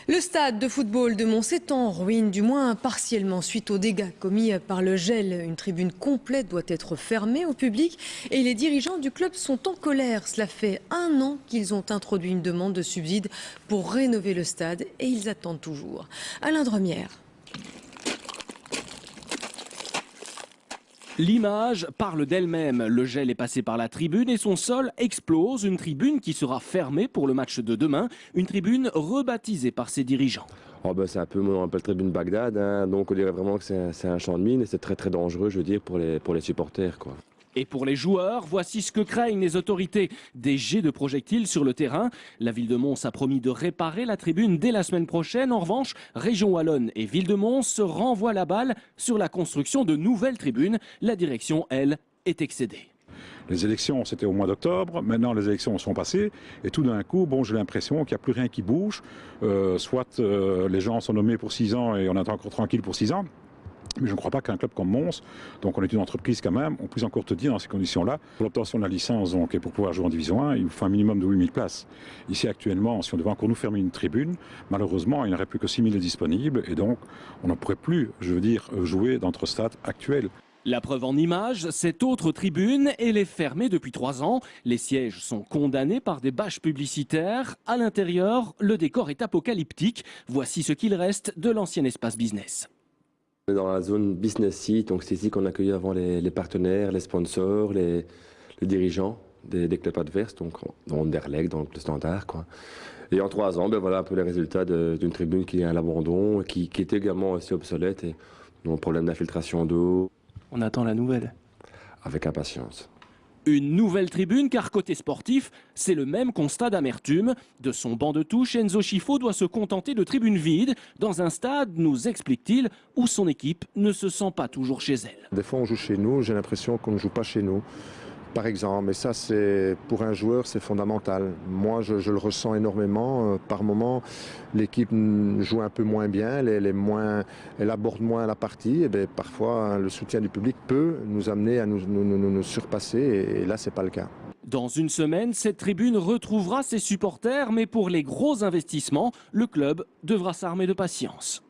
Le stade de football de Mons est en ruine, du moins partiellement, suite aux dégâts commis par le gel. Une tribune complète doit être fermée au public et les dirigeants du club sont en colère. Cela fait 1 an qu'ils ont introduit une demande de subside pour rénover le stade et ils attendent toujours. Alain Dremière. L'image parle d'elle-même. Le gel est passé par la tribune et son sol explose. Une tribune qui sera fermée pour le match de demain. Une tribune rebaptisée par ses dirigeants. Oh ben c'est un peu, on appelle tribune Bagdad, hein. Donc on dirait vraiment que c'est un champ de mine et c'est très dangereux, je veux dire, pour les supporters, quoi. Et pour les joueurs, voici ce que craignent les autorités. Des jets de projectiles sur le terrain. La ville de Mons a promis de réparer la tribune dès la semaine prochaine. En revanche, Région Wallonne et Ville de Mons se renvoient la balle sur la construction de nouvelles tribunes. La direction, elle, est excédée. Les élections, c'était au mois d'octobre. Maintenant, les élections sont passées. Et tout d'un coup, bon, j'ai l'impression qu'il n'y a plus rien qui bouge. Les gens sont nommés pour 6 ans et on est encore tranquille pour 6 ans. Mais je ne crois pas qu'un club comme Mons, donc on est une entreprise quand même, on puisse encore te dire dans ces conditions-là, pour l'obtention de la licence donc, et pour pouvoir jouer en Division 1, il faut un minimum de 8000 places. Ici actuellement, si on devait encore nous fermer une tribune, malheureusement, il n'y aurait plus que 6000 disponibles et donc on ne pourrait plus, je veux dire, jouer dans notre stade actuel. La preuve en image, cette autre tribune, elle est fermée depuis 3 ans. Les sièges sont condamnés par des bâches publicitaires. À l'intérieur, le décor est apocalyptique. Voici ce qu'il reste de l'ancien espace business. On est dans la zone business site, donc c'est ici qu'on accueille avant les partenaires, les sponsors, les dirigeants des clubs adverses, donc dans Anderlecht, donc le Standard, quoi. Et en 3 ans, ben voilà un peu les résultats d'une tribune qui est à l'abandon, qui est également aussi obsolète et donc problème d'infiltration d'eau. On attend la nouvelle. Avec impatience. Une nouvelle tribune, car côté sportif, c'est le même constat d'amertume. De son banc de touche, Enzo Schifo doit se contenter de tribunes vides dans un stade, nous explique-t-il, où son équipe ne se sent pas toujours chez elle. Des fois on joue chez nous, j'ai l'impression qu'on ne joue pas chez nous, par exemple. Et ça, pour un joueur, c'est fondamental. Moi, je le ressens énormément. Par moment, l'équipe joue un peu moins bien, elle aborde moins la partie. Et bien, parfois, le soutien du public peut nous amener à nous surpasser. Et là, ce n'est pas le cas. Dans une semaine, cette tribune retrouvera ses supporters, mais pour les gros investissements, le club devra s'armer de patience.